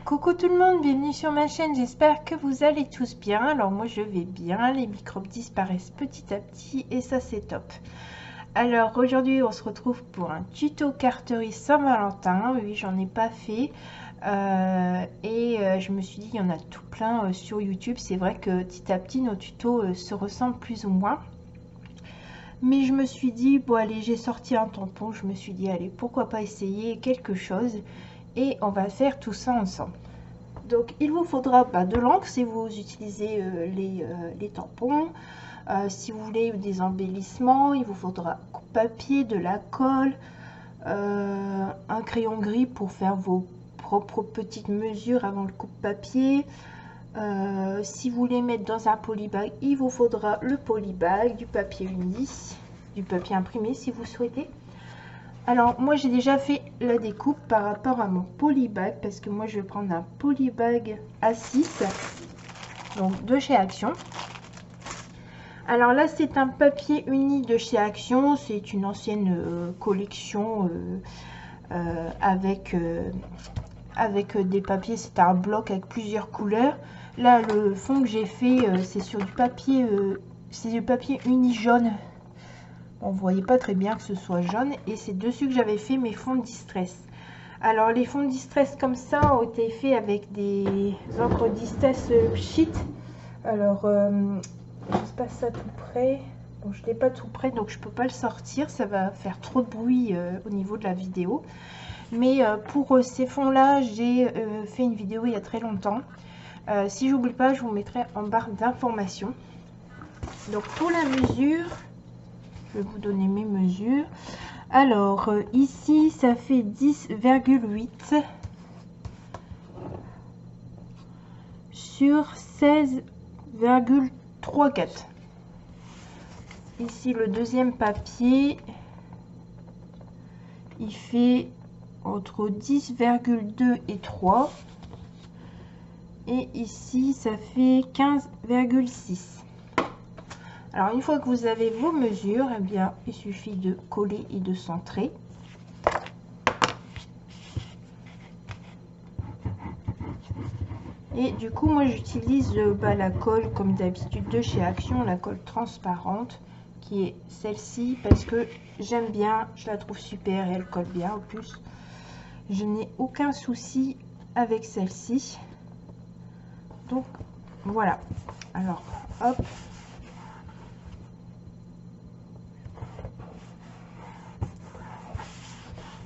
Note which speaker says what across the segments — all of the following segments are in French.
Speaker 1: Coucou tout le monde, bienvenue sur ma chaîne, j'espère que vous allez tous bien. Alors moi je vais bien, les microbes disparaissent petit à petit et ça c'est top. Alors aujourd'hui on se retrouve pour un tuto carterie Saint-Valentin. Oui, j'en ai pas fait je me suis dit il y en a tout plein sur YouTube. C'est vrai que petit à petit nos tutos se ressemblent plus ou moins. Mais je me suis dit, bon allez, j'ai sorti un tampon, je me suis dit, allez, pourquoi pas essayer quelque chose. Et on va faire tout ça ensemble. Donc il vous faudra de l'encre si vous utilisez les tampons. Si vous voulez des embellissements, il vous faudra coupe-papier, de la colle, un crayon gris pour faire vos propres petites mesures avant le coupe-papier. Si vous voulez mettre dans un polybag, il vous faudra le polybag, du papier uni, du papier imprimé si vous souhaitez. Alors moi j'ai déjà fait la découpe par rapport à mon polybag parce que moi je vais prendre un polybag A6, donc de chez Action. Alors là c'est un papier uni de chez Action, c'est une ancienne collection avec des papiers, c'est un bloc avec plusieurs couleurs. Là le fond que j'ai fait c'est sur du papier, c'est du papier uni jaune. On voyait pas très bien que ce soit jaune et c'est dessus que j'avais fait mes fonds de distress. Alors les fonds de distress comme ça ont été faits avec des encres distress sheet. Alors je passe ça tout près. Bon, je l'ai pas tout près donc je peux pas le sortir, ça va faire trop de bruit au niveau de la vidéo. Mais pour ces fonds là j'ai fait une vidéo il y a très longtemps. Si j'oublie pas, je vous mettrai en barre d'informations. Donc pour la mesure, je vais vous donner mes mesures. Alors ici ça fait 10,8 sur 16,34. Ici le deuxième papier il fait entre 10,2 et 3 et ici ça fait 15,6. Alors une fois que vous avez vos mesures, eh bien il suffit de coller et de centrer. Et du coup moi j'utilise la colle comme d'habitude de chez Action, la colle transparente qui est celle-ci parce que j'aime bien, je la trouve super et elle colle bien. En plus je n'ai aucun souci avec celle-ci, donc voilà. Alors hop,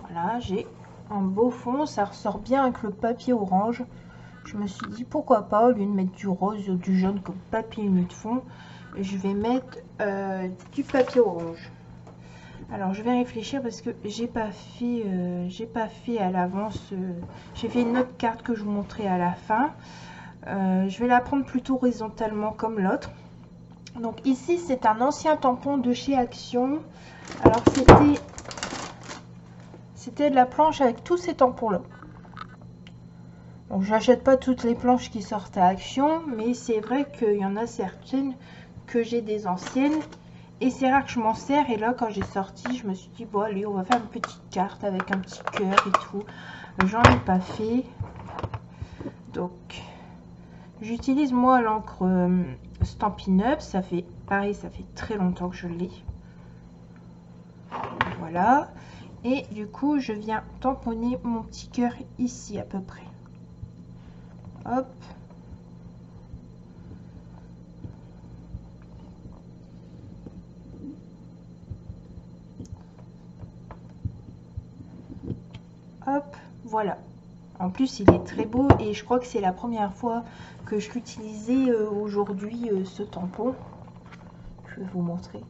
Speaker 1: voilà, j'ai un beau fond, ça ressort bien avec le papier orange. Je me suis dit pourquoi pas, au lieu de mettre du rose ou du jaune comme papier uni de fond, je vais mettre du papier orange. Alors je vais réfléchir parce que j'ai pas fait à l'avance. J'ai fait une autre carte que je vous montrerai à la fin. Je vais la prendre plutôt horizontalement comme l'autre. Donc ici c'est un ancien tampon de chez Action. Alors c'était de la planche avec tous ces tampons là. Donc j'achète pas toutes les planches qui sortent à Action, mais c'est vrai qu'il y en a certaines que j'ai des anciennes et c'est rare que je m'en sers. Et là quand j'ai sorti, je me suis dit bon allez, on va faire une petite carte avec un petit cœur et tout. J'en ai pas fait, donc j'utilise moi l'encre Stampin' Up. Ça fait pareil, ça fait très longtemps que je l'ai. Voilà, et du coup je viens tamponner mon petit cœur ici à peu près. Hop, hop, voilà. En plus il est très beau et je crois que c'est la première fois que je l'utilisais aujourd'hui ce tampon. Je vais vous montrer.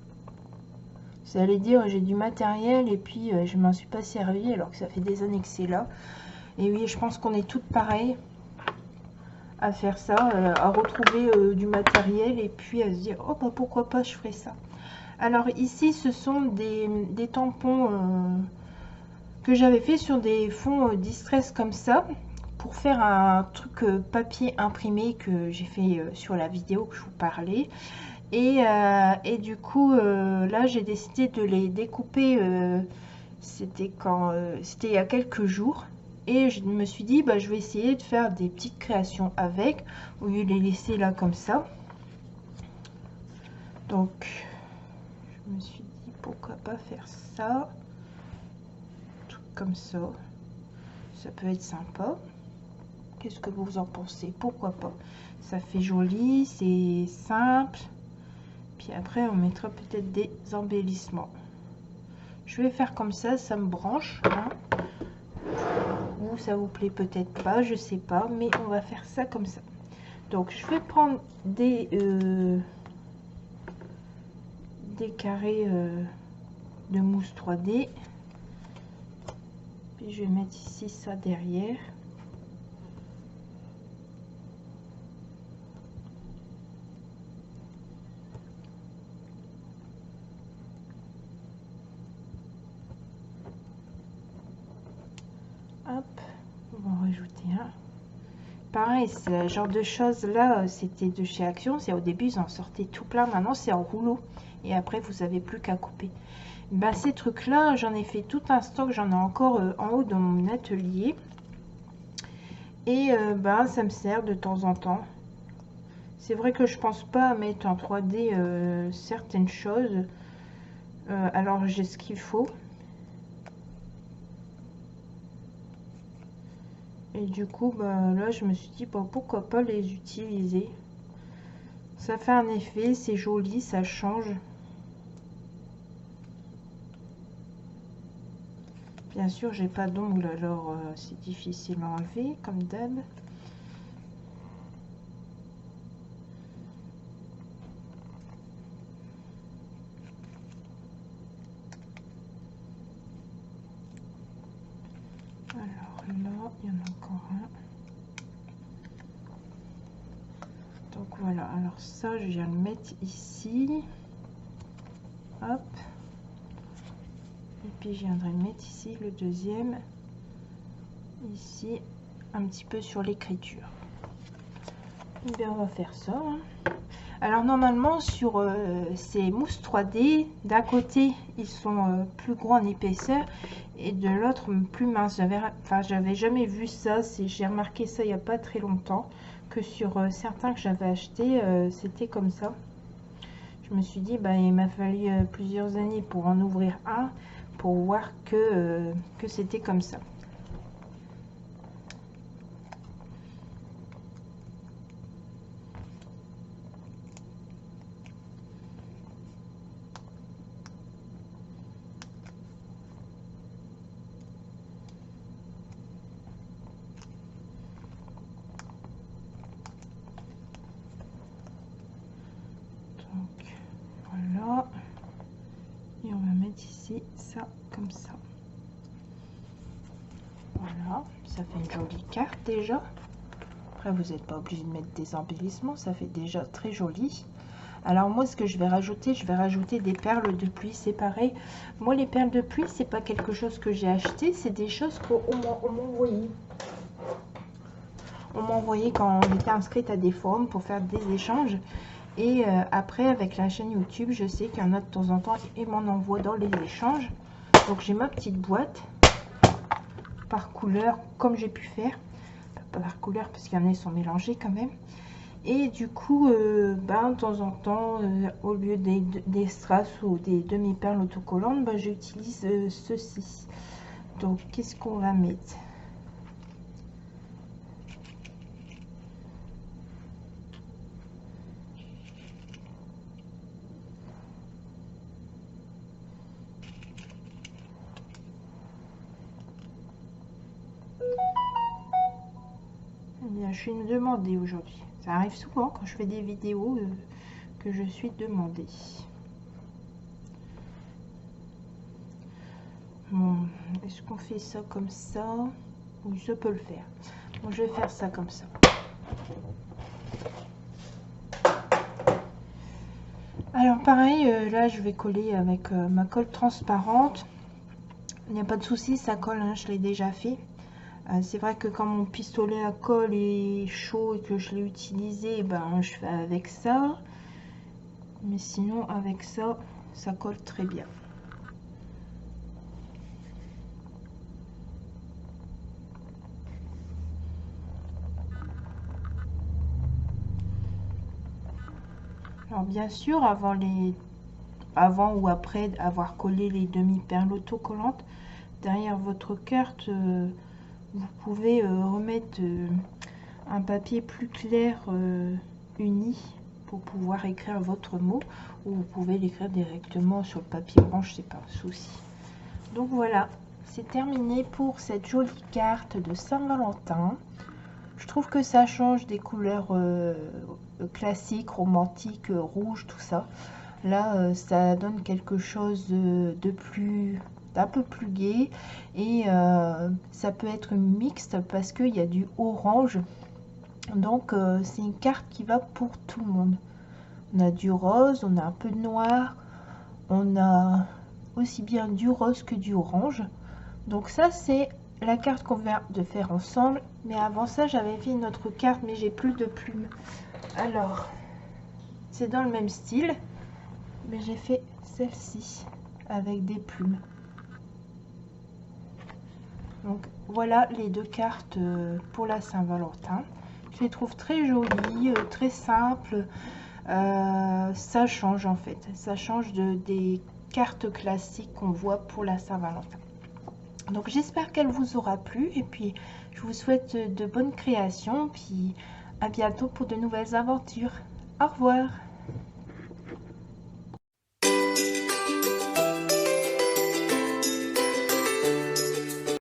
Speaker 1: Vous allez dire j'ai du matériel et puis je m'en suis pas servi alors que ça fait des années que c'est là. Et oui, je pense qu'on est toutes pareilles à faire ça, à retrouver du matériel et puis à se dire oh bah pourquoi pas je ferai ça. Alors ici ce sont des tampons que j'avais fait sur des fonds distress comme ça pour faire un truc papier imprimé que j'ai fait sur la vidéo que je vous parlais. Et du coup là j'ai décidé de les découper. C'était il y a quelques jours. Et je me suis dit, bah, je vais essayer de faire des petites créations avec, au lieu de les laisser là comme ça. Donc, je me suis dit, pourquoi pas faire ça, tout comme ça. Ça peut être sympa. Qu'est-ce que vous en pensez? Pourquoi pas? Ça fait joli, c'est simple. Puis après, on mettra peut-être des embellissements. Je vais faire comme ça me branche. Hein. Ou ça vous plaît peut-être pas, je sais pas. Mais on va faire ça comme ça. Donc, je vais prendre des carrés de mousse 3D. Puis je vais mettre ici ça derrière. Hop, on va en rajouter un. Pareil, ce genre de choses là, c'était de chez Action. C'est au début, ils en sortaient tout plein. Maintenant, c'est en rouleau. Et après, vous avez plus qu'à couper. Ben, ces trucs là, j'en ai fait tout un stock. J'en ai encore en haut dans mon atelier. Et ben, ça me sert de temps en temps. C'est vrai que je pense pas à mettre en 3D certaines choses. Alors, j'ai ce qu'il faut. Et du coup, bah, là, je me suis dit, bon, pourquoi pas les utiliser. Ça fait un effet, c'est joli, ça change. Bien sûr, j'ai pas d'ongles, alors c'est difficile à enlever, comme d'hab. Alors là, il y en a encore un. Donc voilà, alors ça, je viens le mettre ici. Hop. Et puis, je viendrai mettre ici le deuxième. Ici, un petit peu sur l'écriture. Et bien, on va faire ça. Hein. Alors, normalement, sur ces mousses 3D, d'un côté, ils sont plus gros en épaisseur et de l'autre, plus minces. J'avais jamais vu ça. J'ai remarqué ça il n'y a pas très longtemps, que sur certains que j'avais achetés, c'était comme ça. Je me suis dit, bah, il m'a fallu plusieurs années pour en ouvrir un, pour voir que c'était comme ça. Donc, voilà. Et on va mettre ici ça comme ça. Voilà, ça fait une jolie carte déjà. Après, vous n'êtes pas obligé de mettre des embellissements, ça fait déjà très joli. Alors moi, ce que je vais rajouter des perles de pluie, c'est pareil. Moi, les perles de pluie, c'est pas quelque chose que j'ai acheté, c'est des choses qu'on m'a envoyé. On m'a envoyé quand on était inscrite à des forums pour faire des échanges. Et après, avec la chaîne YouTube, je sais qu'il y en a de temps en temps qui m'en envoient dans les échanges. Donc j'ai ma petite boîte par couleur, comme j'ai pu faire. Pas par couleur, parce qu'il y en a qui sont mélangés quand même. Et du coup, ben, de temps en temps, au lieu des strass ou des demi-perles autocollantes, ben, j'utilise ceci. Donc, qu'est-ce qu'on va mettre? Eh bien, je suis demandée aujourd'hui. Ça arrive souvent quand je fais des vidéos que je suis demandée. Bon, est-ce qu'on fait ça comme ça? Oui, je peux le faire. Bon, je vais faire ça comme ça. Alors pareil, là je vais coller avec ma colle transparente. Il n'y a pas de souci, ça colle, hein, je l'ai déjà fait. C'est vrai que quand mon pistolet à colle est chaud et que je l'ai utilisé, ben, je fais avec ça. Mais sinon, avec ça, ça colle très bien. Alors bien sûr, avant ou après avoir collé les demi-perles autocollantes derrière votre carte, vous pouvez remettre un papier plus clair uni pour pouvoir écrire votre mot, ou vous pouvez l'écrire directement sur le papier blanche, c'est pas un souci. Donc voilà, c'est terminé pour cette jolie carte de Saint-Valentin. Je trouve que ça change des couleurs classiques, romantiques, rouge, tout ça. Là, ça donne quelque chose d'un peu plus gai, et ça peut être mixte parce qu'il y a du orange. Donc c'est une carte qui va pour tout le monde. On a du rose, on a un peu de noir, on a aussi bien du rose que du orange. Donc ça, c'est la carte qu'on vient de faire ensemble. Mais avant ça, j'avais fait une autre carte, mais j'ai plus de plumes. Alors, c'est dans le même style, mais j'ai fait celle-ci avec des plumes. Donc voilà les deux cartes pour la Saint-Valentin. Je les trouve très jolies, très simples. Ça change en fait, ça change des cartes classiques qu'on voit pour la Saint-Valentin. Donc j'espère qu'elle vous aura plu, et puis je vous souhaite de bonnes créations, puis à bientôt pour de nouvelles aventures. Au revoir.